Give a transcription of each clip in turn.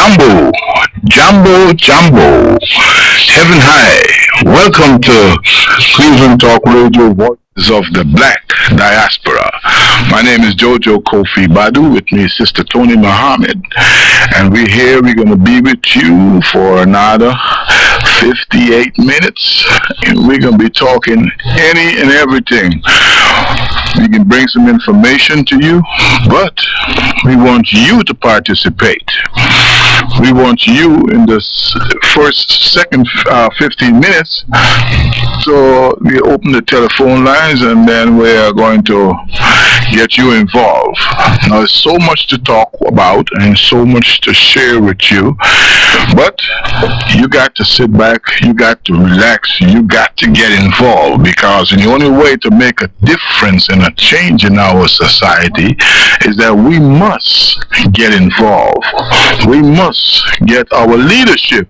Jumbo, Jumbo, Heaven High. Welcome to Cleveland Talk Radio, Voices of the Black Diaspora. My name is JoJo Kofi Badu. With me, Sister Tony Muhammad. And we're going to be with you for another 58 minutes. And we're going to be talking any and everything. We can bring some information to you, but we want you to participate. We want you in this second 15 minutes. So we open the telephone lines and then we are going to get you involved. Now, there's so much to talk about and so much to share with you, but you got to sit back, you got to relax, you got to get involved, because the only way to make a difference and a change in our society is that we must get involved. We must get our leadership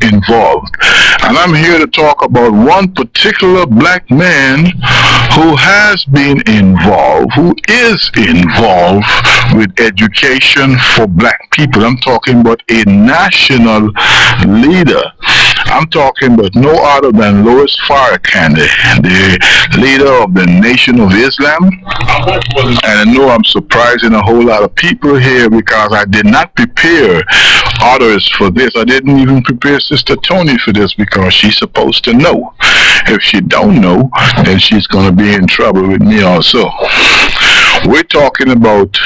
involved. And I'm here to talk about one particular black man who has been involved, who is involved with education for black people. I'm talking about a national leader. I'm talking about no other than Louis Farrakhan, the leader of the Nation of Islam. And I know I'm surprising a whole lot of people here because I did not prepare others for this. I didn't even prepare Sister Tony for this because she's supposed to know. If she don't know, then she's going to be in trouble with me also. We're talking about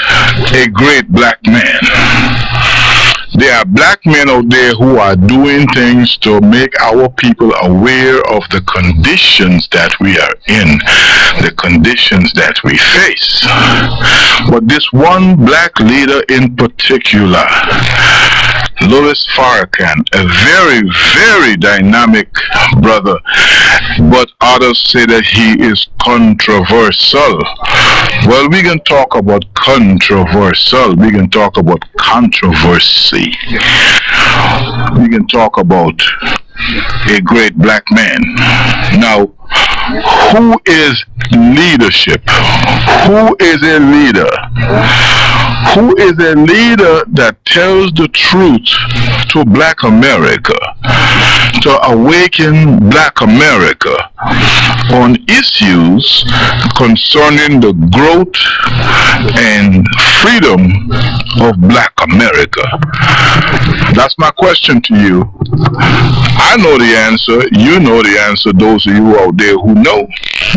a great black man. There are black men out there who are doing things to make our people aware of the conditions that we are in, the conditions that we face. But this one black leader in particular, Louis Farrakhan, a very, very dynamic brother, but others say that he is controversial. Well, we can talk about controversial. We can talk about controversy. We can talk about a great black man. Now, who is leadership? Who is a leader? Who is a leader that tells the truth to black America, to awaken black America on issues concerning the growth and freedom of black America? That's my question to you. I know the answer. You know the answer, those of you out there who know.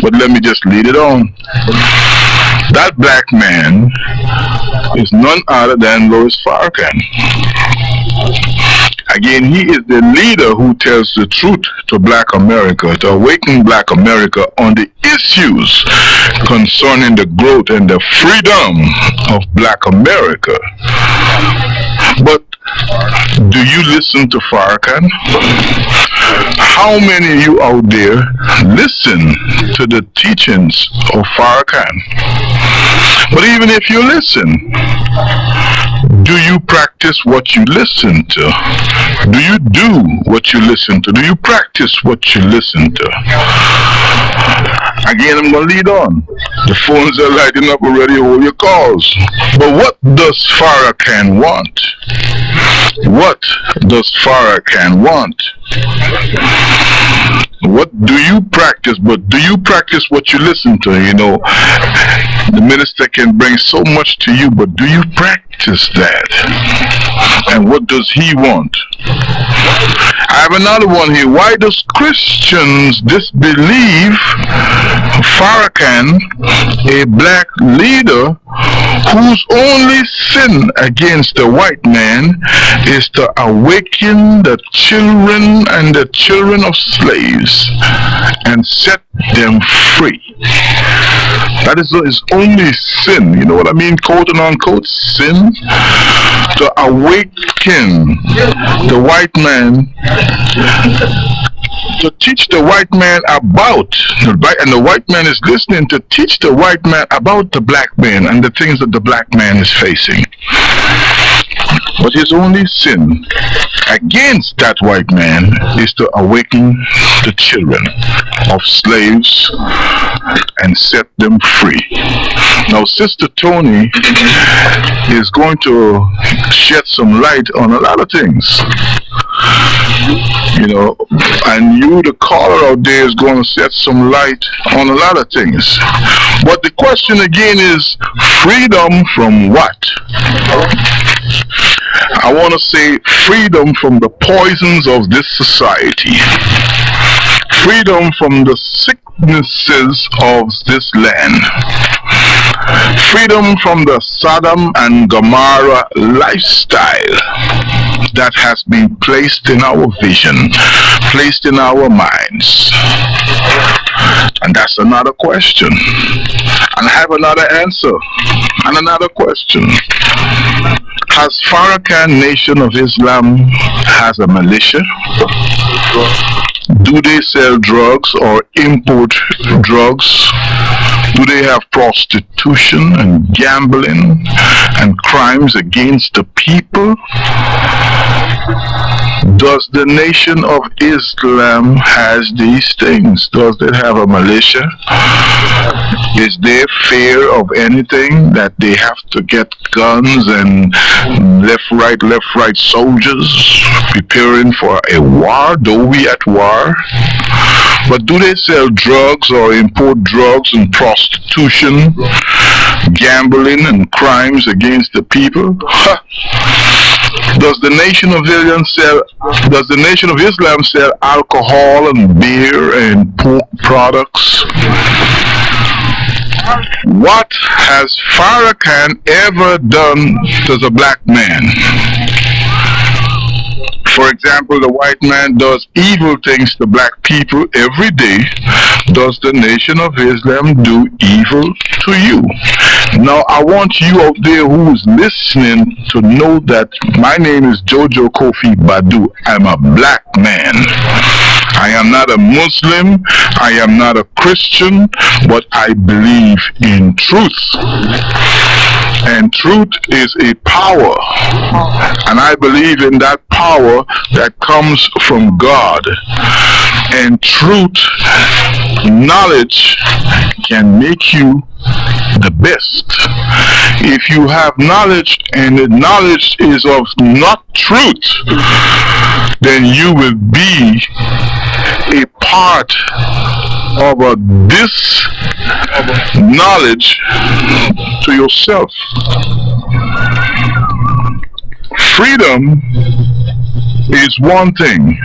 But let me just lead it on. That black man is none other than Louis Farrakhan. Again, he is the leader who tells the truth to black America, to awaken black America on the issues concerning the growth and the freedom of black America. But do you listen to Farrakhan? How many of you out there listen to the teachings of Farrakhan? But even if you listen, do you practice what you listen to? Do you do what you listen to? Do you practice what you listen to? Again, I'm going to lead on. The phones are lighting up already, all your calls. But what does Farrakhan want? What does Farrakhan want? What do you practice? But do you practice what you listen to? You know, the minister can bring so much to you, but do you practice that? And what does he want? I have another one here. Why does Christians disbelieve Farrakhan, a black leader whose only sin against the white man is to awaken the children and the children of slaves and set them free? That is his only sin. You know what I mean? Quote and unquote sin. To awaken the white man, to teach the white man about, and the white man is listening, to teach the white man about the black man and the things that the black man is facing. But his only sin against that white man is to awaken the children of slaves and set them free. Now, Sister Tony is going to shed some light on a lot of things. And you, the caller out there, is going to set some light on a lot of things. But the question again is, freedom from what? I want to say freedom from the poisons of this society. Freedom from the sicknesses of this land. Freedom from the Sodom and Gomorrah lifestyle that has been placed in our vision, placed in our minds. And that's another question. And I have another answer. And another question. Has Farrakhan Nation of Islam has a militia? Do they sell drugs or import drugs? Do they have prostitution and gambling and crimes against the people? Does the Nation of Islam has these things? Does it have a militia? Is there fear of anything that they have to get guns and left, right soldiers preparing for a war? Though we at war? But do they sell drugs or import drugs and prostitution, gambling and crimes against the people? Does the Nation of Islam sell alcohol and beer and pork products? What has Farrakhan ever done to the black man? For example, the white man does evil things to black people every day. Does the Nation of Islam do evil to you? Now, I want you out there who's listening to know that my name is JoJo Kofi Badu. I'm a black man. I am not a Muslim, I am not a Christian, but I believe in truth. And truth is a power. And I believe in that power that comes from God. And truth, knowledge can make you the best. If you have knowledge and the knowledge is of not truth, then you will be a part of a knowledge to yourself. Freedom is one thing.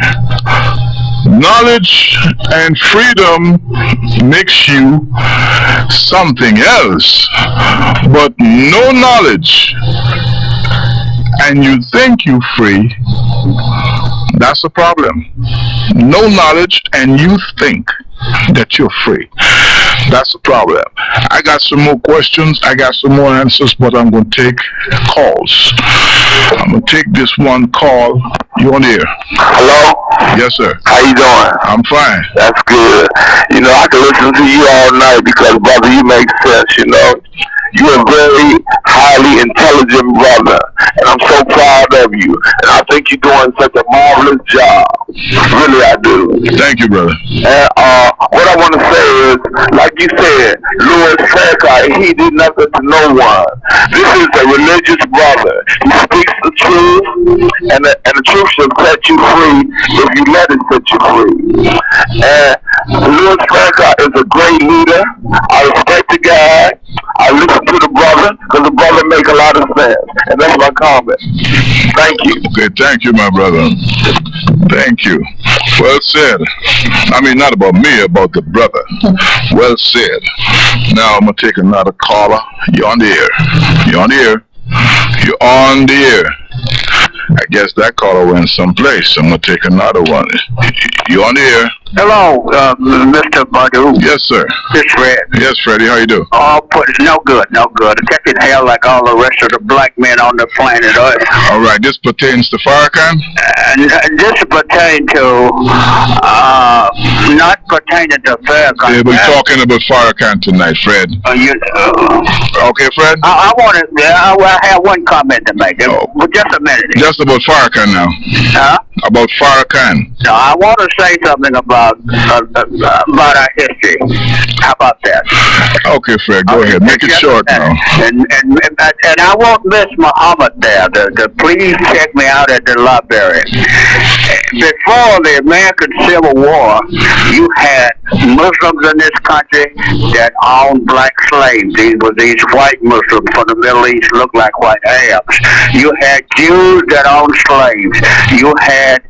Knowledge and freedom makes you something else. But no knowledge and you think you're free, that's a problem. No knowledge and you think that you're free. That's a problem. I got some more questions. I got some more answers, but I'm going to take calls. I'm going to take this one call. You on the air? Hello? Yes, sir. How you doing? I'm fine. That's good. I can listen to you all night because, brother, you make sense, You're a very highly intelligent brother, and I'm so proud of you. And I think you're doing such a marvelous job. Really, I do. Thank you, brother. And what I want to say is, like you said, Louis Farrakhan, he did nothing to no one. This is a religious brother. He speaks the truth, and the truth shall set you free if you let it set you free. And Louis Farrakhan is a great leader. I respect the guy. I listen to the brother because the brother make a lot of sense, and that's my comment. Thank you. Okay, thank you, my brother. Thank you. Well said. I mean, not about me, about the brother. Well said. Now I'm gonna take another caller. You're on the air. You're on the air. You're on the air. I guess that caller went someplace. I'm gonna take another one. You're on the air. Hello, Mr. Badu. Yes, sir. It's Fred. Yes, Freddie. How you do? Oh, no good, no good. Catching hell like all the rest of the black men on the planet Earth. All right. This pertains to Farrakhan? This pertains to, not pertaining to Farrakhan. Yeah, we're talking about Farrakhan tonight, Fred. Okay, Fred? I want to, I have one comment to make. Just a minute. Just about Farrakhan now. Huh? About Farrakhan. No, I want to say something about our history. How about that? Okay, Fred, go ahead. Make it short now. And I won't miss Muhammad there. Please check me out at the library. Before the American Civil War, you had Muslims in this country that owned black slaves. These were these white Muslims from the Middle East, looked like white Arabs. You had Jews that owned slaves. You had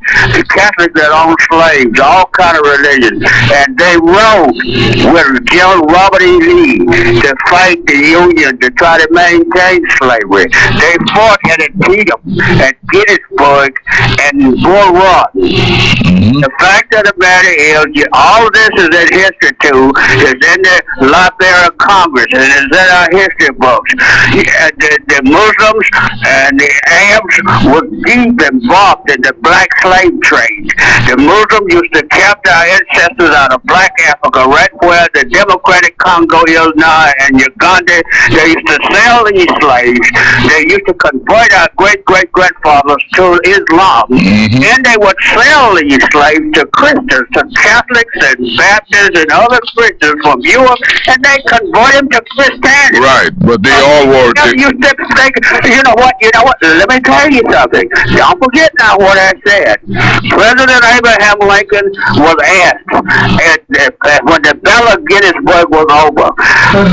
Catholics that owned slaves, all kind of religions. And they rose with General Robert E. Lee to fight the Union to try to maintain slavery. They fought at Antietam, at Gettysburg, and Bull Run. The fact of the matter is, all of this is in history too, is in the Library of Congress, and is in our history books. The Muslims and the Arabs were deep involved in the black slave trade. The Muslims used to capture our ancestors out of black Africa, right where the Democratic Congo is now, and Uganda. They used to sell these slaves. They used to convert our great-great-grandfathers to Islam. And they would sell these slaves to Christians, to Catholics and Baptists and other Christians from Europe, and they convert them to Christianity. Right, but they all were. You know what? Let me tell you something. Don't forget now what I said. President Abraham Lincoln was asked when the Battle of Gettysburg was over,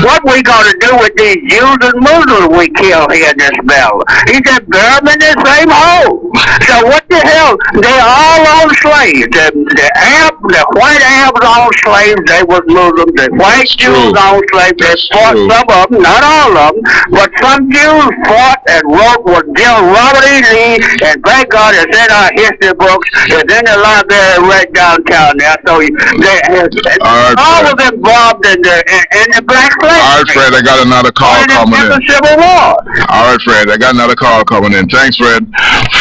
what we going to do with these Jews and Muslims we killed here in this battle? He said, bury them in the same hole. So what the hell? They all owned slaves. The white Arabs owned slaves. They was Muslims. The white Jews owned slaves. They fought some of them, not all of them, but some Jews fought and wrote with General Robert E. Lee, and thank God it's in our history books. It's in the library right downtown there. So all of them involved in the black slave. All right, Fred, I got another call coming in. Civil War. All right, Fred, I got another call coming in. Thanks, Fred.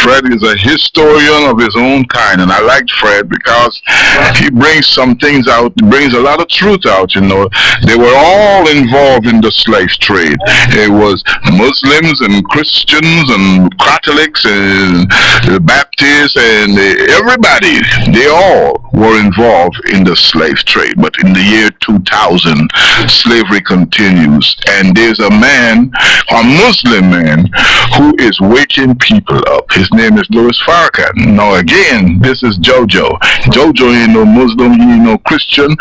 Fred is a historian of his own kind, and I liked Fred because he brings some things out, brings a lot of truth out, you know. They were all involved in the slave trade. It was Muslims and Christians and Catholics and Baptists and everybody. They all were involved in the slave trade. But in the year 2000, slavery continues, and there's a man, a Muslim man, who is waking people up. His name is Louis Farrakhan. Now again, this is JoJo. JoJo ain't no Muslim, he ain't no Christian,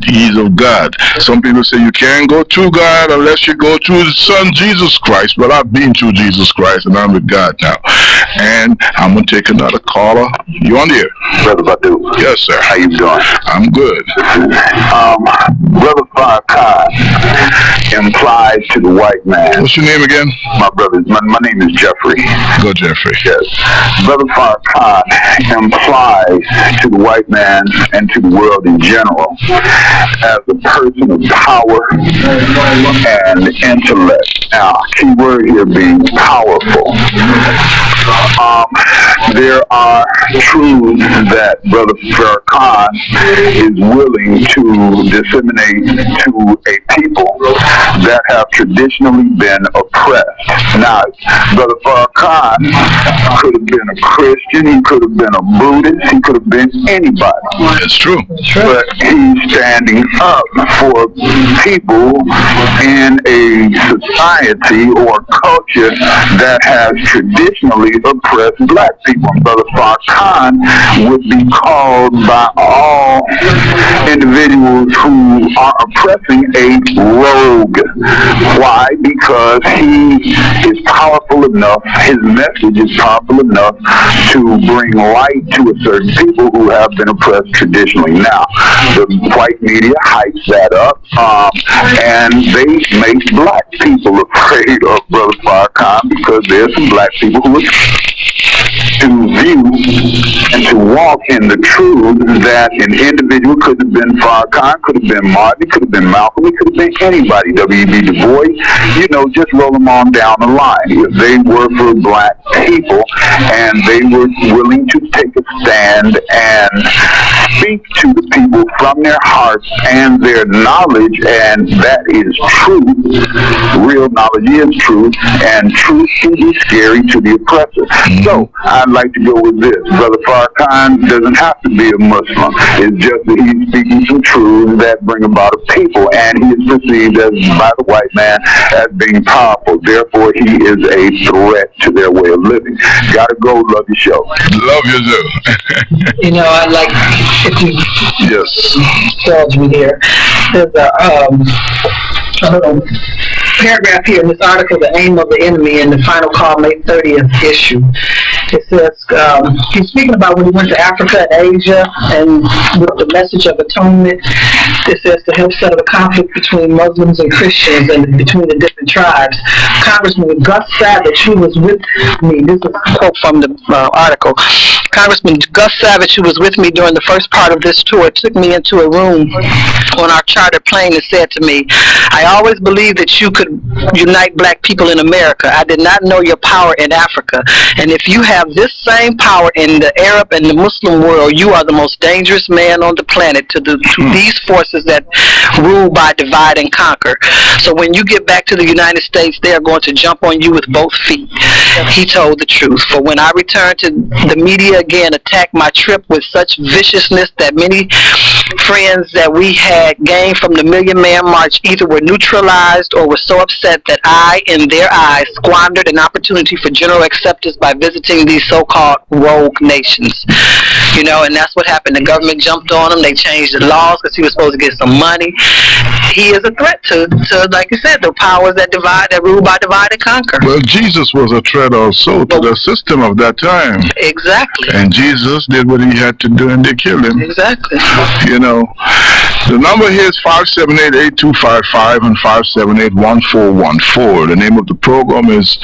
he's of God. Some people say you can't go to God unless you go to his son Jesus Christ, but I've been to Jesus Christ and I'm with God now. And I'm going to take another caller. You on the air? Brother Badu. Yes, sir. How you doing? I'm good. Brother Farrakhan implies to the white man. What's your name again? My name is Jeffrey. Go, Jeffrey. Yes. Brother Farrakhan implies to the white man and to the world in general as a person of power and intellect. Now, key word here being powerful. There are truths that Brother Farrakhan is willing to disseminate to a people that have traditionally been oppressed. Now, Brother Farrakhan could have been a Christian, he could have been a Buddhist, he could have been anybody. It's true. But he's standing up for people in a society or culture that has traditionally oppressed black people. Brother Farrakhan would be called by all individuals who are oppressing a rogue. Why? Because because he is powerful enough, his message is powerful enough to bring light to a certain people who have been oppressed traditionally. Now, the white media hypes that up, and they make black people afraid of Brother Farrakhan because there's some black people who are to view and to walk in the truth that an individual could have been Farrakhan, could have been Martin, could have been Malcolm, it could have been anybody, W.E.B. Du Bois, just roll them on down the line. If they were for black people and they were willing to take a stand and speak to the people from their hearts and their knowledge, and that is truth. Real knowledge is truth, and truth can be scary to the oppressor. So, I'd like to go with this. Brother Farrakhan doesn't have to be a Muslim. It's just that he's speaking some truths that bring about a people, and he is perceived as, by the white man, as being powerful. Therefore, he is a threat to their way of living. Gotta go. Love your show. Love you too. I'd like, if you indulge me here, there's a little paragraph here in this article, The Aim of the Enemy, in the Final Call, May 30th issue. It says, he's speaking about when he went to Africa and Asia, and with the message of atonement, it says to help settle the conflict between Muslims and Christians and between the different tribes. Congressman Gus Savage, who was with me, this is a quote from the article, Congressman Gus Savage, who was with me during the first part of this tour, took me into a room on our chartered plane and said to me, I always believed that you could unite black people in America. I did not know your power in Africa. And if you have this same power in the Arab and the Muslim world, you are the most dangerous man on the planet to these forces that rule by divide and conquer. So when you get back to the United States, they are going to jump on you with both feet. He told the truth. For when I returned to the media again, attacked my trip with such viciousness that many friends that we had gained from the Million Man March either were neutralized or were so upset that I, in their eyes, squandered an opportunity for general acceptance by visiting these so-called rogue nations. And that's what happened. The government jumped on him. They changed the laws because he was supposed to get some money. He is a threat to, like you said, the powers that rule by divide and conquer. Well, Jesus was a threat also to the system of that time. Exactly. And Jesus did what he had to do, and they killed him. Exactly. The number here is 578-8255 and 578-1414. The name of the program is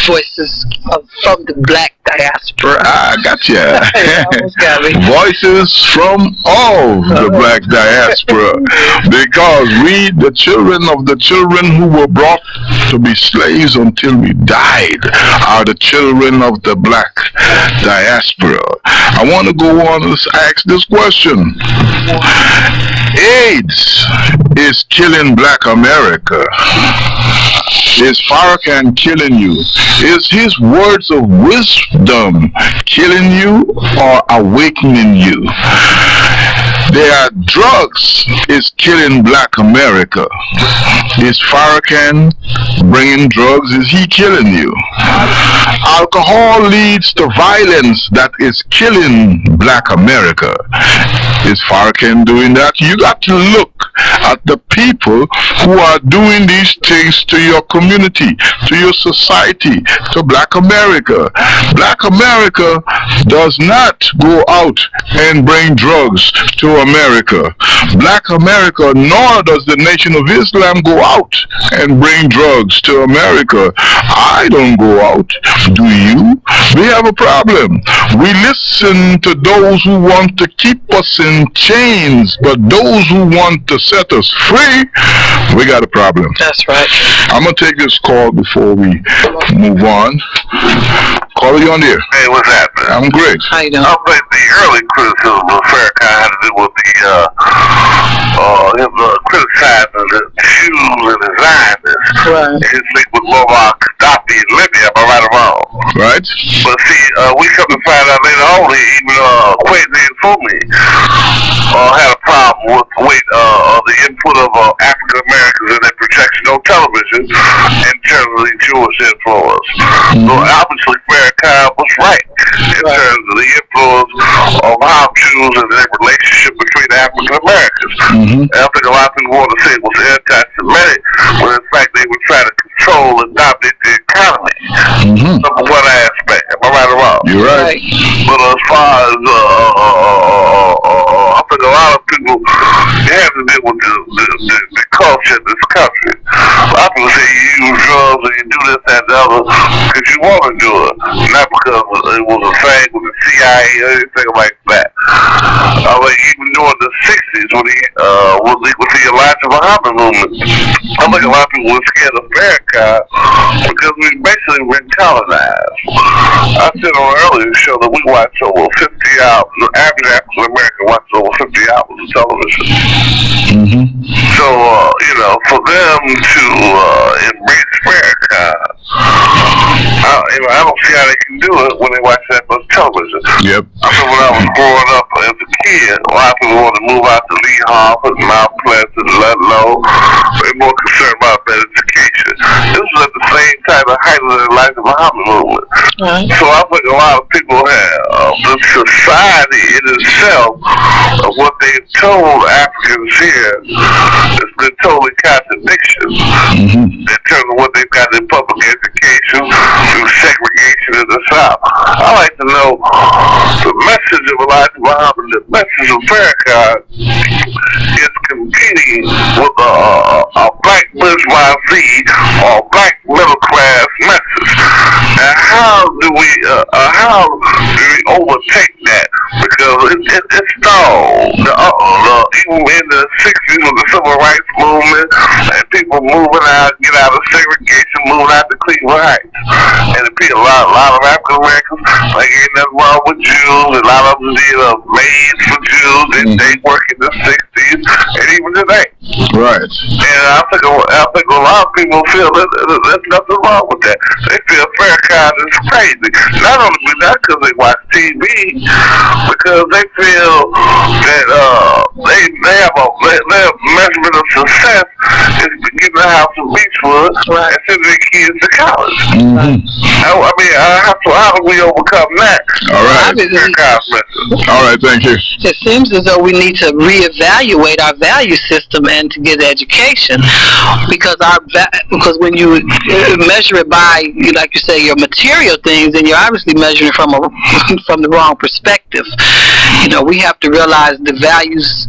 Voices from the Black Diaspora. I gotcha. Got me. Voices from all the Black Diaspora. Because we, the children of the children who were brought to be slaves until we died, are the children of the Black Diaspora. I want to go on and ask this question. AIDS is killing Black America. Is Farrakhan killing you? Is his words of wisdom killing you or awakening you? Their drugs is killing Black America. Is Farrakhan bringing drugs? Is he killing you? Alcohol leads to violence that is killing Black America. Is Farrakhan doing that? You got to look at the people who are doing these things to your community, to your society, to Black America. Black America does not go out and bring drugs to America. Black America, nor does the Nation of Islam go out and bring drugs to America. I don't go out. Do you? We have a problem. We listen to those who want to keep us in chains, but those who want to set us free, we got a problem. That's right. I'm going to take this call before we move on. Caller, you on the air? Hey, what's happening? I'm great. How you doing? I think the early criticism of Farrakhan had to do with him criticizing the Jews and the Zionists. Right. His link with Muammar Gaddafi in Libya, am I right or wrong? Right. But see, we come to find out later on that even Kwesi and Fumi had a problem with the weight of the input of African Americans in their protection on television in terms of the Jewish influence. So obviously Farrakhan was right in terms of the influence of how Jews and their relationship between African Americans. And I think a lot of people want to say it was anti-Semitic, when in fact they were trying to control and dominate the economy. Number one aspect. Am I right or wrong? You're right. But as far as I think a lot of people have to deal with the culture in this country. A lot of people say you use drugs and you do this, that, and the other because you want to do it, not because it was a thing with the CIA or anything like that. Even during the 60s when he was equal to the Elijah Muhammad movement, I think a lot of people were scared of Farrakhan because we basically been colonized. I said on an earlier show that we watched over 50 hours, the average African American watched over 50 hours of television. So, for them to embrace Farrakhan, I don't see how they can do it when they watch that much television. Yep. I remember when I was growing up as a kid, a lot of people wanted to move out to Lee Harvard, Mount Pleasant, Ludlow. They're more concerned about better education. This was at the same time the height of the Elijah Muhammad movement. So I think a lot of people have the society in itself of what they've told Africans here has been totally contradiction in terms of what they've got in public education through segregation in the South. I like to know the message of Elijah Muhammad, the message of Farrakhan is competing with a black bourgeoisie or black middle class message. And how do we overtake that? Because it's stalled. Even in the 60s with the civil rights movement and people moving out, get out of segregation, moving out to Cleveland Heights. And a lot of African Americans, like ain't nothing wrong with Jews. A lot of them did maids for Jews. They work in the 60s and even today. Right. And I think a lot of people feel that there's nothing wrong with that. They feel Farrakhan is crazy. Not only because they watch TV, because they feel that they have their measurement of success is to get the house of Beechwood and send their kids to college. How do we overcome that? All right. All right, thank you. It seems as though we need to reevaluate our value system and to get education, because when you measure it by, like you say, your material things, then you're obviously measuring from the wrong perspective. We have to realize the values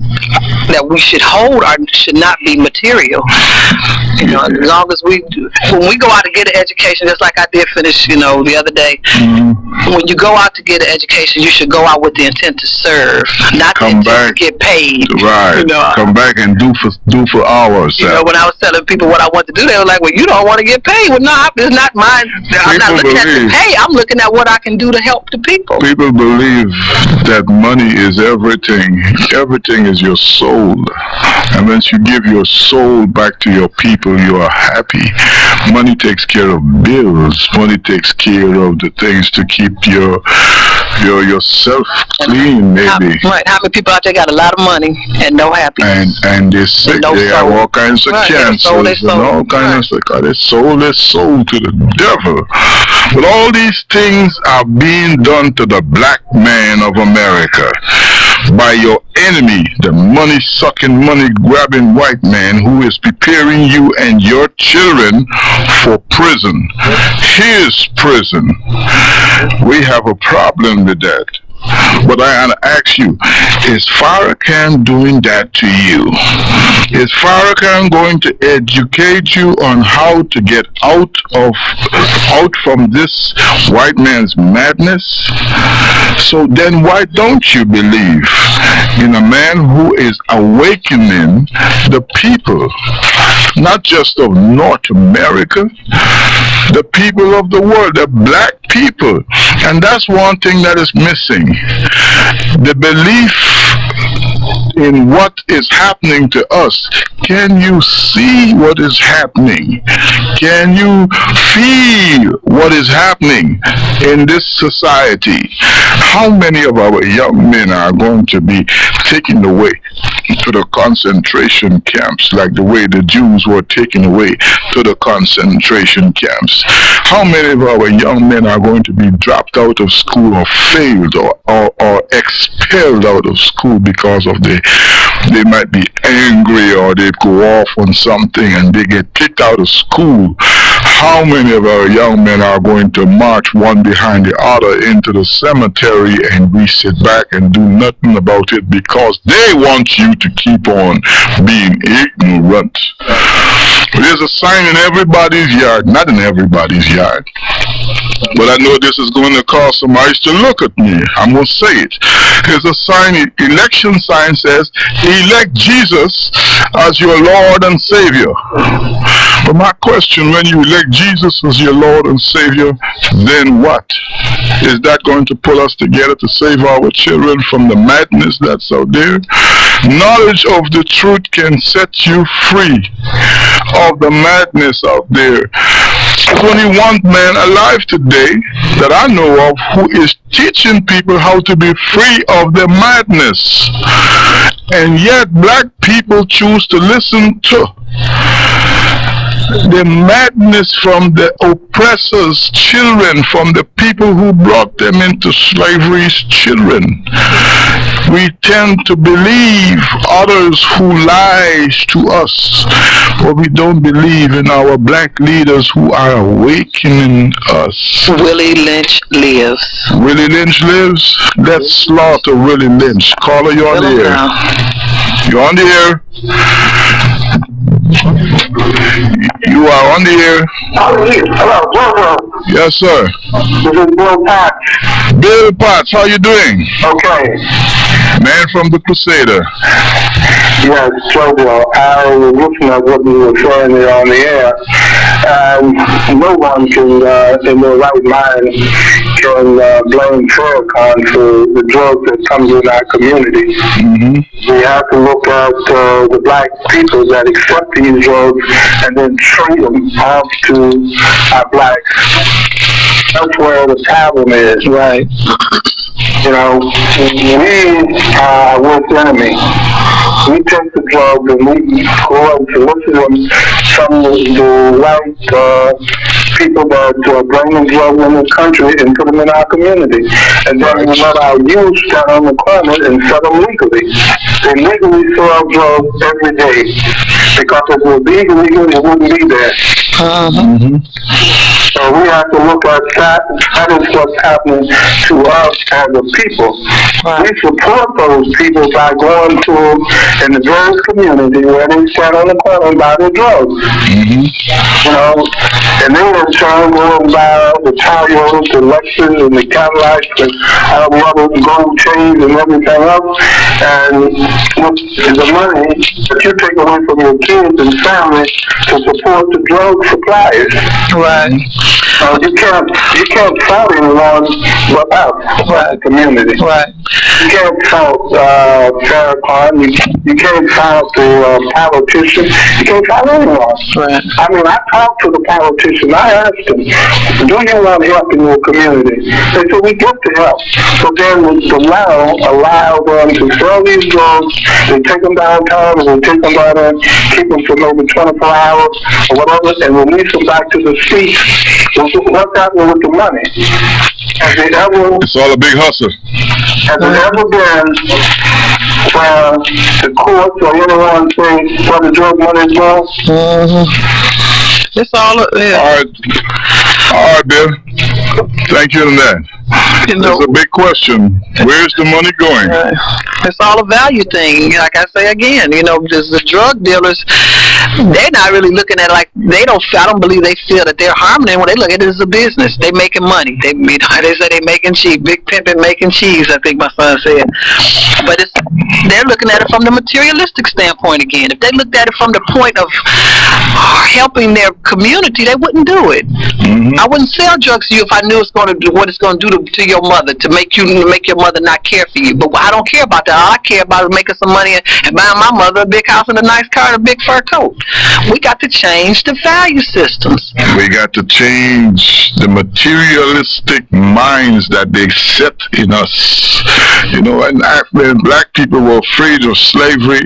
that we should hold should not be material. As long as when we go out to get an education, just like I did finish, the other day, when you go out to get an education, you should go out with the intent to serve, not the intent to get paid. Right. Come back and do for hours. When I was telling people what I want to do, they were like, well, you don't want to get paid. Well, no, it's not mine. I'm not looking at the pay. I'm looking at what I can do to help the people. People believe that money is everything. Everything is your soul. And once you give your soul back to your people, you are happy. Money takes care of bills. Money takes care of the things to keep yourself clean, maybe. How many people out there got a lot of money and no happiness? And they're sick. They have all kinds of cancers and all kinds of stuff. They sold their soul to the devil. But all these things are being done to the black man of America by your enemy, the money-sucking, money-grabbing white man who is preparing you and your children for prison. His prison. We have a problem with that. But I want to ask you, is Farrakhan doing that to you? Is Farrakhan going to educate you on how to get out from this white man's madness? So then why don't you believe in a man who is awakening the people, not just of North America, the people of the world, the black people? And that's one thing that is missing. The belief in what is happening to us. Can you see what is happening? Can you feel what is happening in this society? How many of our young men are going to be taken away to the concentration camps, like the way the Jews were taken away to the concentration camps? How many of our young men are going to be dropped out of school or failed or expelled out of school because of they might be angry or they go off on something and they get kicked out of school? How many of our young men are going to march one behind the other into the cemetery and we sit back and do nothing about it because they want you to keep on being ignorant? There's a sign in everybody's yard, not in everybody's yard, but I know this is going to cause some eyes to look at me. I'm going to say it. There's a sign, election sign says, elect Jesus as your Lord and Savior. But my question, when you elect Jesus as your Lord and Savior, then what? Is that going to pull us together to save our children from the madness that's out there? Knowledge of the truth can set you free of the madness out there. There's only one man alive today that I know of who is teaching people how to be free of the madness. And yet black people choose to listen to the madness from the oppressors' children, from the people who brought them into slavery's children. We tend to believe others who lies to us, but we don't believe in our black leaders who are awakening us. Willie Lynch lives. Willie Lynch lives? Let's slaughter Willie Lynch. Caller, you're on the air. You're on the air. You are on the air. Hello, JoJo. Yes, sir. This is Bill Potts. Bill Potts, how you doing? Okay. Man from the Crusader. Yes, JoJo. I was listening to what you were saying there on the air. No one can, in their right mind, can blame Farrakhan for the drugs that comes in our community. Mm-hmm. We have to look at the black people that accept these drugs and then trade them off to our blacks. That's where the problem is. Right. You know, we are worst enemy. We take the drugs and we go and solicit them from the white people that bring the drugs in this country and put them in our community. And then we let our youth stand on the corner and sell them legally. They legally sell drugs every day. Because if it was illegal, it wouldn't be there. Mm-hmm. So we have to look at that. That is what's happening to us as a people. Right. We support those people by going to in the drugs community where they stand on the corner and buy their drugs. Mm-hmm. You know, and they in turn go and buy the Toyotas, the Lexus, and the Cadillacs, and all the other gold chains and everything else. And with the money that you take away from your kids and family to support the drug suppliers. Right. You can't fault anyone but us, right. The community. Right. You can't fault Farrakhan. You can't fault the politician. You can't fault anyone. Right. I mean, I talked to the politician. I asked him, do you want help in your community? They said, we get the help. So then the law allow them to sell these drugs. They take them downtown and they take them by there, keep them for maybe 24 hours or whatever, and release them back to the streets. What's happening with the money? It's all a big hustle. Has it ever been where the courts or anyone saying where the drug money is going? Mm-hmm. It's all All right, Bill. Thank you on that. It's a big question. Where's the money going? It's all a value thing. Like I say again, the drug dealers, they're not really looking at it like I don't believe they feel that they're harming anyone. They look at it as a business. They're making money. They say they're making cheese. Big pimpin' making cheese, I think my son said. But they're looking at it from the materialistic standpoint again. If they looked at it from the point of helping their community, they wouldn't do it. Mm-hmm. I wouldn't sell drugs to you if I knew what it's going to do to your mother, to make your mother not care for you. But I don't care about that. All I care about is making some money and buying my mother a big house and a nice car and a big fur coat. we got to change the value systems. We got to change the materialistic minds that they set in us. You know, and when black people were afraid of slavery,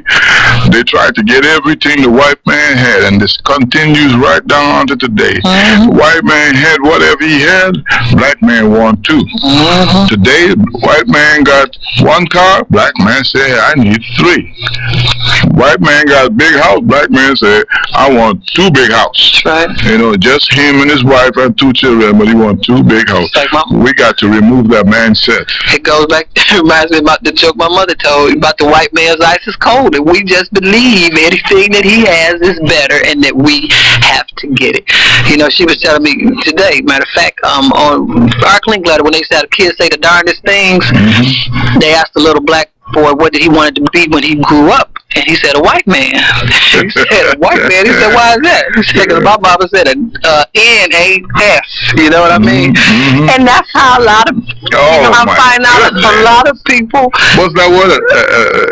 they tried to get everything the white man had, and this continues right down to today. The white man had whatever he had, black man want too. Today, white man got one car, black man said, I need 3. White man got a big house, black man said, I want 2 big houses. Right. You know, just him and his wife and 2 children, but he want 2 big houses. We got to remove that mindset. It goes back, it reminds me about the joke my mother told about the white man's ice is cold, and we just believe anything that he has is better and that we have to get it. You know, she was telling me today, matter of fact, on our Link letter, when they said kids say the darndest things, they asked the little black boy what did he wanted to be when he grew up. And he said, a white man. He said, a white man? He said, why is that? He said, because my mama said, N-A-S. You know what I mean? And that's how a lot of, I'm finding out a lot of people. What's that word?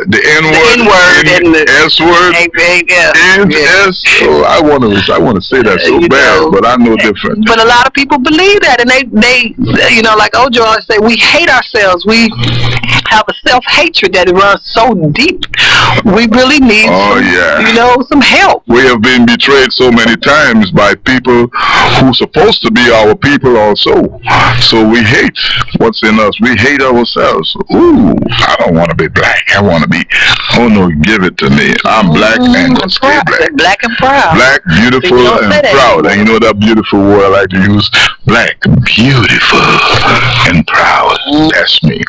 The N-word? The N-word and the S-word? S? Oh, I want to say that so bad, but I know different. But a lot of people believe that, and they you know, like JoJo always say, we hate ourselves. We have a self-hatred that runs so deep. We really need you know, some help. We have been betrayed so many times by people who supposed to be our people also. So we hate what's in us. We hate ourselves. Ooh, I don't want to be black. I want to be, oh no, give it to me. I'm black and gonna stay black. Black and proud. Black, beautiful, and proud. And you know that beautiful word I like to use? Black, beautiful, and proud. That's me.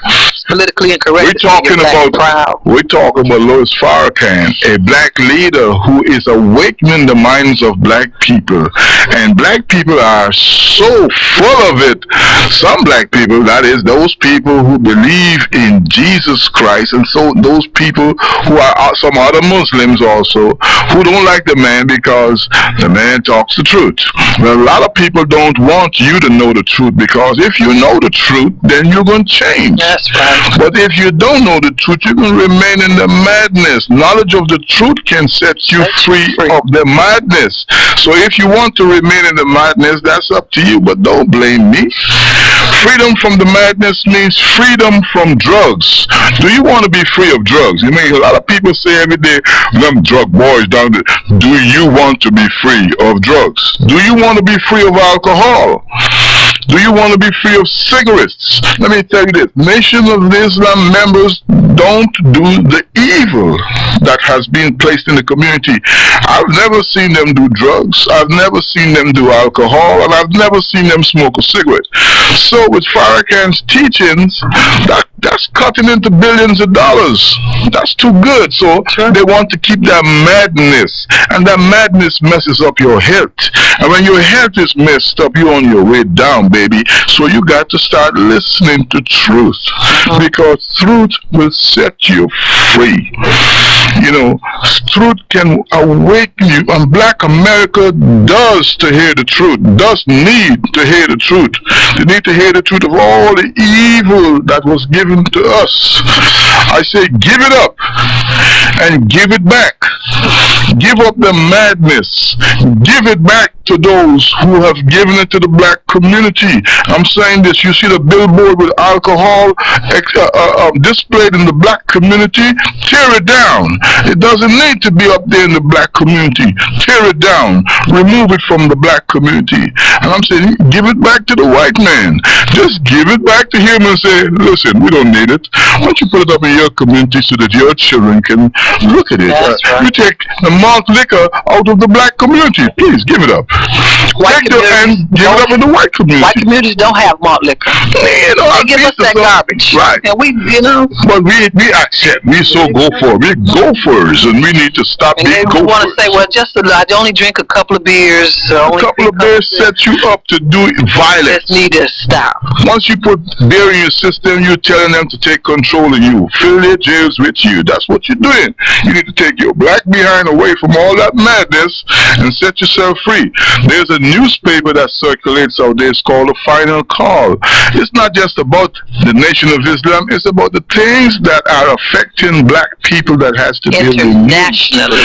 Politically incorrect. We're talking about Louis Farrakhan, a black leader who is awakening the minds of black people. And black people are so full of it. Some black people, that is, those people who believe in Jesus Christ, and so those people who are some other Muslims also, who don't like the man because the man talks the truth. Well, a lot of people don't want you to know the truth, because if you know the truth, then you're going to change. That's right. But if you don't know the truth, you can remain in the madness. Knowledge of the truth can set you free of the madness. So if you want to remain in the madness, that's up to you, but don't blame me. Freedom from the madness means freedom from drugs. Do you want to be free of drugs? You mean, a lot of people say every day, them drug boys down there. Do you want to be free of drugs? Do you want to be free of alcohol? Do you want to be free of cigarettes? Let me tell you this. Nation of Islam members don't do the evil that has been placed in the community. I've never seen them do drugs. I've never seen them do alcohol. And I've never seen them smoke a cigarette. So with Farrakhan's teachings, that's cutting into billions of dollars. That's too good. So they want to keep that madness. And that madness messes up your health. And when your health is messed up, you're on your way down, baby. So you got to start listening to truth. Because truth will set you free. You know, truth can awaken you. And black America does to hear the truth. Does need to hear the truth. They need to hear the truth of all the evil that was given to us. I say give it up and give it back. Give up the madness. Give it back to those who have given it to the black community. I'm saying this. You see the billboard with alcohol displayed in the black community? Tear it down. It doesn't need to be up there in the black community. Tear it down. Remove it from the black community. And I'm saying, give it back to the white man. Just give it back to him and say, listen, we don't need it. Why don't you put it up in your community so that your children can look at it? Right. You take the malt liquor out of the black community. Please give it up. White and give it up in the white community. White communities don't have malt liquor. You know, they give us that garbage. Right. And we, you know. But we accept. We so go for it. We're gophers, and we need to stop being gophers. And we want to say, well, I only drink a couple of beers. A couple of beers sets you up to do violence. Just need to stop. Once you put beer in your system, you're telling them to take control of you. Fill their jails with you. That's what you're doing. You need to take your black behind away from all that madness and set yourself free. There's a newspaper that circulates out there is called The Final Call. It's not just about the Nation of Islam, it's about the things that are affecting black people that has to be internationally.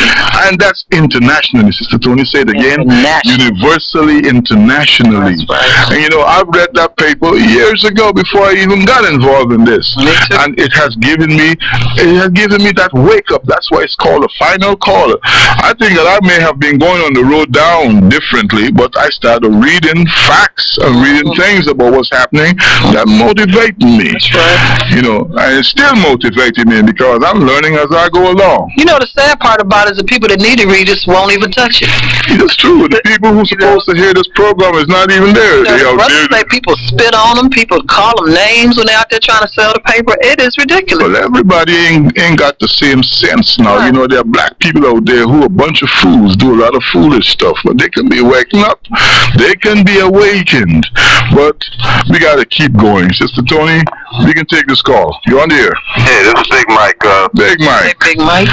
And that's internationally, Sister Tony, say it again. Universally, internationally. Right. And you know, I've read that paper years ago before I even got involved in this. And it has given me that wake up. That's why it's called A Final Call. I think that I may have been going on the road down differently, but I started reading facts and reading things about what's happening that motivated me. That's right. You know, and it's still motivating me because I'm learning as I go along. You know, the sad part about it is the people that need to read this won't even touch it. It's true. The people who are supposed to hear this program is not even there. Brothers say people spit on them, people call them names when they're out there trying to sell the paper. It is ridiculous. Well, everybody ain't got the same sense now. Right. You know, there are black people out there who are a bunch of fools, do a lot of foolish stuff, but they can be waking up. They can be awakened. But we got to keep going. Sister Tony, we can take this call. You're on the air. Hey, this is Big Mike. Big Mike. Hey, Big Mike.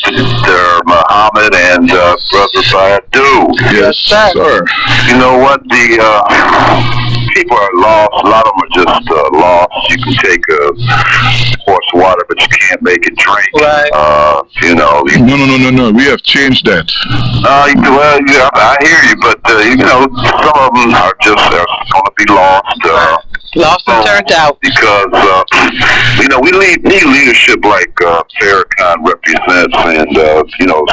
Sister Muhammad and Brother Badu. Yes, sir. You know what? The people are lost. A lot of them are just lost. You can take a horse water, but you can't make it drink. Right. You know. No. We have changed that. Well, yeah, I hear you, but you know, some of them are just going to be lost. Lost and turned out. Because, you know, we need leadership like Farrakhan represents and, you know,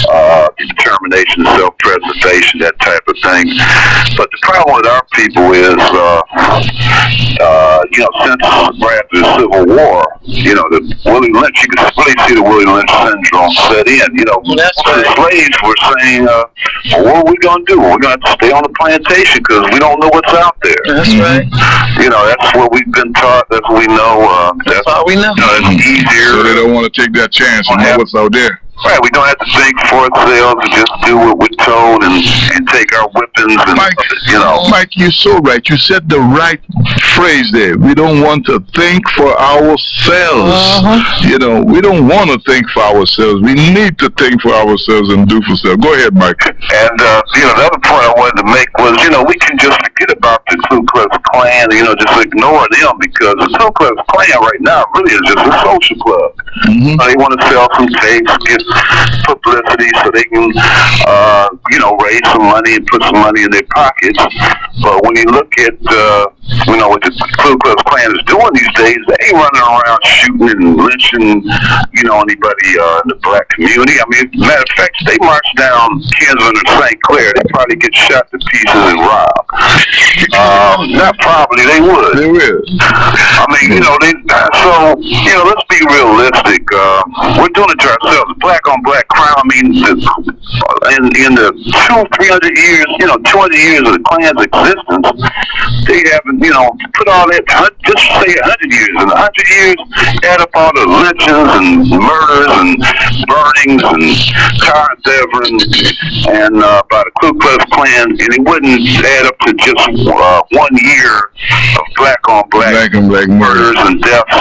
self-determination, self-preservation, that type of thing. But the problem with our people is, you know, since right after the Civil War, you know, the Willie Lynch, you can really see the Willie Lynch syndrome set in. You know, that's right. The slaves were saying, well, what are we going to do? We're going to stay on the plantation because we don't know what's out there. That's right. You know, that's what we've been taught. That's what we know. That's all we know. You know, it's easier. So they don't want to take that chance and know what's out there. Right, we don't have to think for ourselves. We just do what we're told and take our weapons. And, Mike, you know. Mike, you're so right. You said the right phrase there. We don't want to think for ourselves. You know, we don't want to think for ourselves. We need to think for ourselves and do for ourselves. Go ahead, Mike. And, you know, the other point I wanted to make was, you know, we can just forget about the Ku Klux Klan, you know, just ignore them because the Ku Klux Klan right now really is just a social club. They want to sell some tapes, get publicity so they can, you know, raise some money and put some money in their pockets. But when you look at, you know, what the Ku Klux Klan is doing these days, they ain't running around shooting and lynching, you know, anybody in the black community. I mean, matter of fact, they march down Kensington or St. Clair, they probably get shot to pieces and robbed. Not probably, they would. They will. I mean, you know, so, you know, let's be realistic. We're doing it to ourselves. Black on black crime. I mean, in the 200-300 years, you know, 200 years of the Klan's existence, they haven't, you know, put all that, just say 100 years. In 100 years, add up all the lynchings and murders and burnings and car theft and by the Ku Klux Klan, and it wouldn't add up to just 1 year of black on black murders and deaths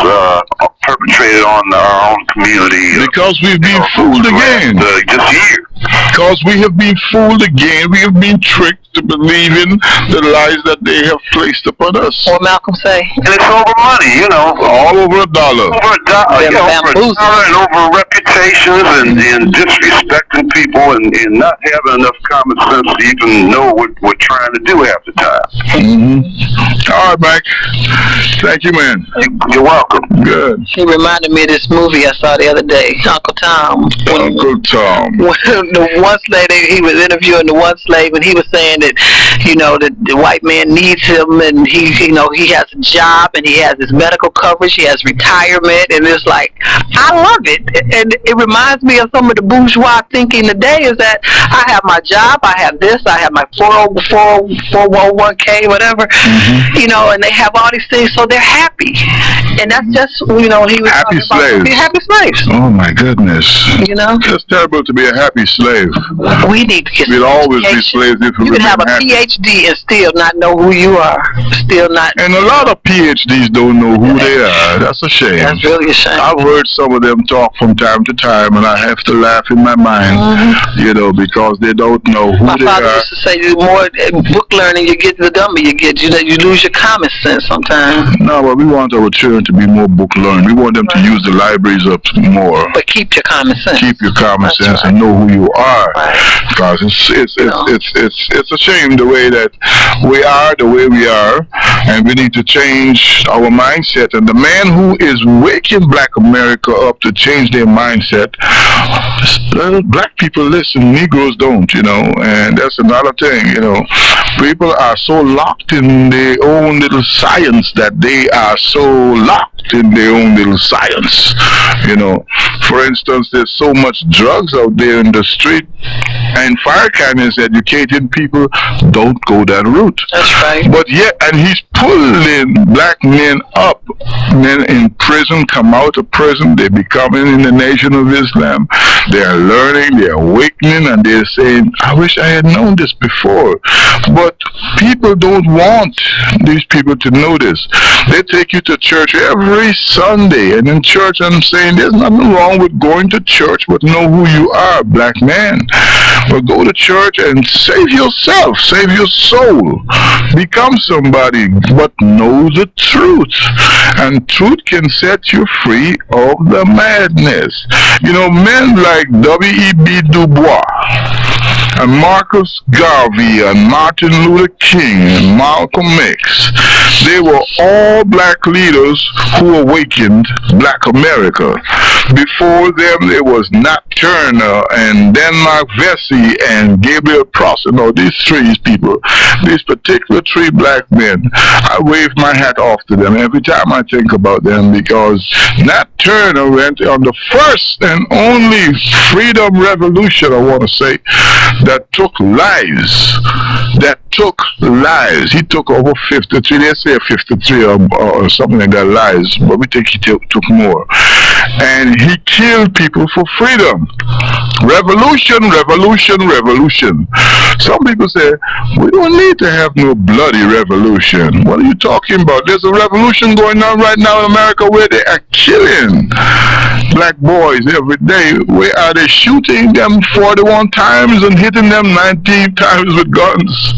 perpetrated on our own community. Because we've been fooled again. This year. Because we have been fooled again. We have been tricked to believe in the lies that they have placed upon us. What Malcolm say? And it's over money, you know. All over $1. Over $1, yeah, over $1 and over reputations and disrespecting people and not having enough common sense to even know what we're trying to do half the time. All right, Mike. Thank you, man. You're welcome. Good. He reminded me of this movie I saw the other day, Uncle Tom. Uncle Tom. When the one slave, he was interviewing the one slave, and he was saying that, you know, that the white man needs him, and he, you know, he has a job, and he has his medical coverage, he has retirement, and it's like, I love it. And it reminds me of some of the bourgeois thinking today is that I have my job, I have this, I have my 401k, whatever, you know, and they have all these things, so they're happy. And that's just, you know, he was happy slaves. Be happy slaves. Oh my goodness. You know? It's terrible to be a happy slave. We need to get. We'd always be slaves if we You can have a PhD and still not know who you are. Still not. And a lot of PhDs don't know who they are. That's a shame. That's really a shame. I've heard some of them talk from time to time, and I have to laugh in my mind, because they don't know who they are. My father used to say, the more book learning you get, the dumber you get. You lose your common sense sometimes. No, but we want our children to be more book learned. We want them to use the libraries up more. But keep your common sense. Keep your common sense and know who you are. Because it's a shame the way that we are, the way we are, and we need to change our mindset. And the man who is waking Black America up to change their mindset, Black people listen, Negroes don't, and that's another thing, People are so locked in their own little science that they are so locked in their own little science, For instance, there's so much drugs out there in the street, and Farrakhan is educating people, don't go that route. That's right. But yet, and he's pulling Black men up. Men in prison come out of prison, they're becoming in the Nation of Islam. They're learning, they're awakening, and they're saying, I wish I had known this before. But people don't want these people to know this. They take you to church every Sunday, and in church I'm saying there's nothing wrong with going to church, but know who you are, Black man. But go to church and save yourself, save your soul, become somebody, but know the truth. And truth can set you free of the madness. Men like W.E.B. Du Bois and Marcus Garvey and Martin Luther King and Malcolm X, they were all Black leaders who awakened Black America. Before them, there was Nat Turner and Denmark Vesey and Gabriel Prosser. These three people, these particular three Black men, I wave my hat off to them every time I think about them, because Nat Turner went on the first and only freedom revolution, I want to say, that took lives. He took over 53, they say 53 or something like that, lives, but we think he took more. And he killed people for freedom. Revolution. Some people say, we don't need to have no bloody revolution. What are you talking about? There's a revolution going on right now in America where they are killing Black boys every day. Where are they shooting them 41 times and hitting them 19 times with guns?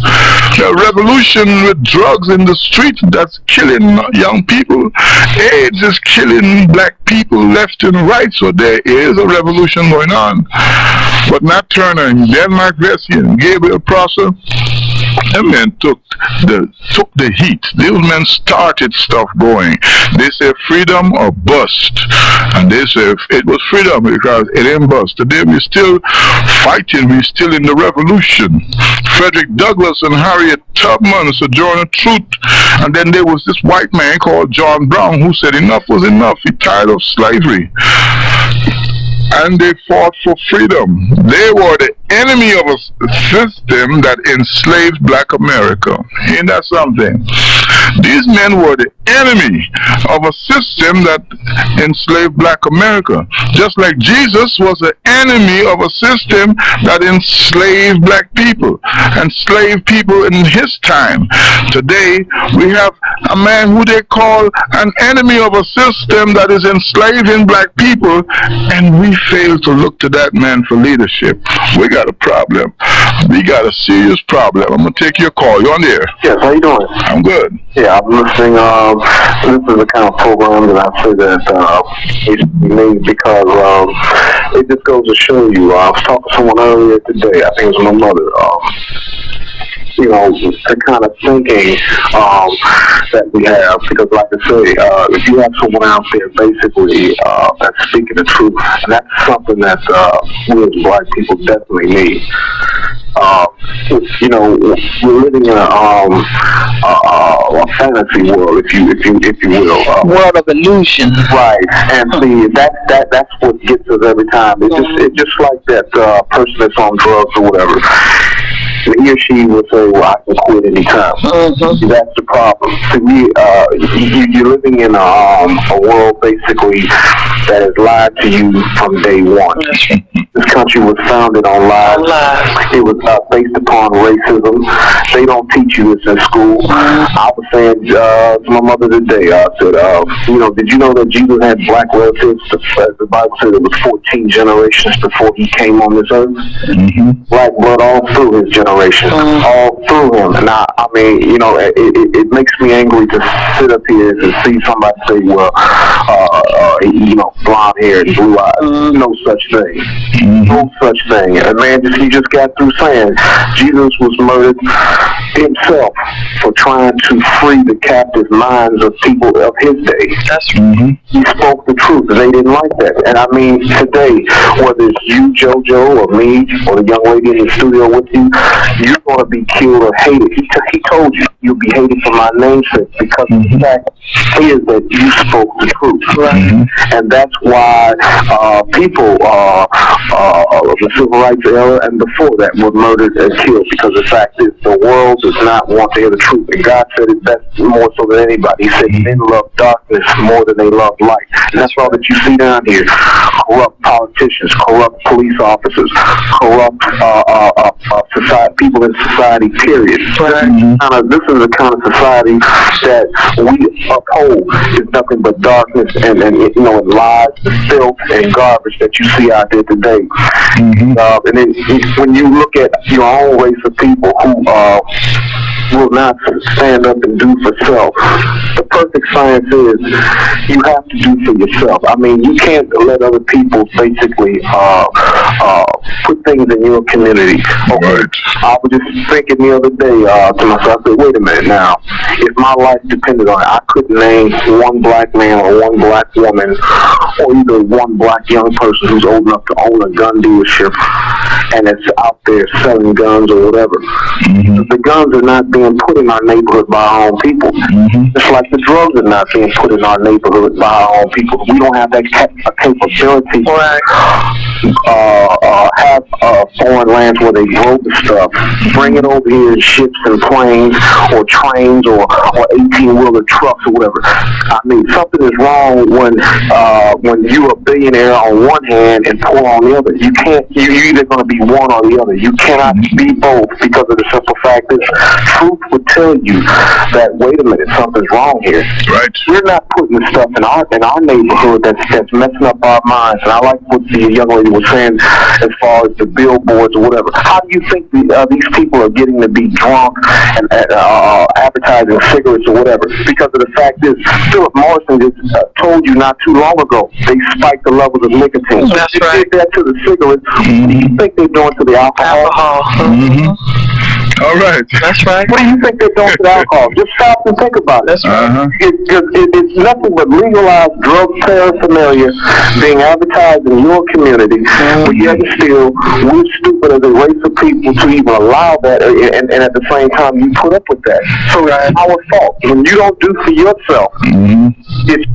The revolution with drugs in the street that's killing young people. AIDS is killing Black people left and right, so there is a revolution going on. But Nat Turner and Denmark Vesey and Gabriel Prosser, them men took the heat. Those men started stuff going. They said freedom or bust. And they said it was freedom because it ain't bust. Today we're still fighting. We're still in the revolution. Frederick Douglass and Harriet Tubman sojourner truth. And then there was this white man called John Brown who said enough was enough. He tired of slavery. And they fought for freedom. They were the enemy of a system that enslaved Black America. Ain't that something? These men were the enemy of a system that enslaved Black America. Just like Jesus was the enemy of a system that enslaved Black people, enslaved people in his time. Today, we have a man who they call an enemy of a system that is enslaving Black people, and we fail to look to that man for leadership. We got a problem. We got a serious problem. I'm going to take your call. You on the air? Yes, how you doing? I'm good. Yeah, I'm listening. This is the kind of program that I say that it's made because it just goes to show you. I was talking to someone earlier today. I think it was my mother. The kind of thinking that we have, because like I say, if you have someone out there basically that's speaking the truth, and that's something that we as Black people definitely need. We're living in a fantasy world, if you will. World of illusion. Right, and see that's what gets us every time. It's just like that person that's on drugs or whatever. he or she will say, well, I can quit anytime. That's the problem. To me, you're living in a world basically that has lied to you from day one. This country was founded on lies. It was based upon racism. They don't teach you this in school. I was saying to my mother today, I said, did you know that Jesus had black relatives? The Bible said it was 14 generations before he came on this earth. Black blood all through his generation, all through him. And I mean, it makes me angry to sit up here and see somebody say, well, blonde hair and blue eyes. No such thing. No such thing. And man, he just got through saying Jesus was murdered himself for trying to free the captive minds of people of his day. That's right. He spoke the truth. They didn't like that. And I mean, today, whether it's you, JoJo, or me, or the young lady in the studio with you, you're going to be killed or hated. He told you you'll be hated for my namesake because the fact is that you spoke the truth. Right. And that's why people, the civil rights era and before that, were murdered and killed, because the fact is the world does not want to hear the truth. And God said it best more so than anybody. He said men love darkness more than they love light. And that's all that you see down here. Corrupt politicians, corrupt police officers, corrupt society, people in society, period. This is the kind of society that we uphold. Is nothing but darkness and lies, filth, and garbage that you see out there today. And then when you look at your own race of people who will not stand up and do for self, the perfect science is you have to do for yourself. I mean, you can't let other people basically put things in your community. Okay. I was just thinking the other day to myself, I said, wait a minute now, if my life depended on it, I couldn't name one black man or one black woman or either one black young person who's old enough to own a gun dealership and it's out there selling guns or whatever. The guns are not being put in our neighborhood by our own people. It's like the drugs are not being put in our neighborhood by our own people. We don't have that capability have foreign lands where they grow the stuff, bring it over here in ships and planes or trains or 18-wheeler trucks or whatever. I mean, something is wrong when you're a billionaire on one hand and poor on the other. You can't. You're either going to be one or the other. You cannot be both, because of the simple fact that truth would tell you that, wait a minute, something's wrong here. Right. We're not putting the stuff in our neighborhood that's messing up our minds. And I like what the young lady was saying as far as the billboards or whatever. How do you think these people are getting to be drunk and advertising cigarettes or whatever? Because of the fact is, Philip Morrison just told you not too long ago, they spiked the levels of nicotine. That's right. They did that to the cigarettes. What do you think they're doing to the alcohol? All right. That's right. What do you think they're doing to the alcohol? Just stop and think about it. That's right. It's nothing but legalized drug paraphernalia being advertised in your community, but yet still, we're stupid as a race of people to even allow that, and at the same time, you put up with that. So it's our fault. When you don't do for yourself, it's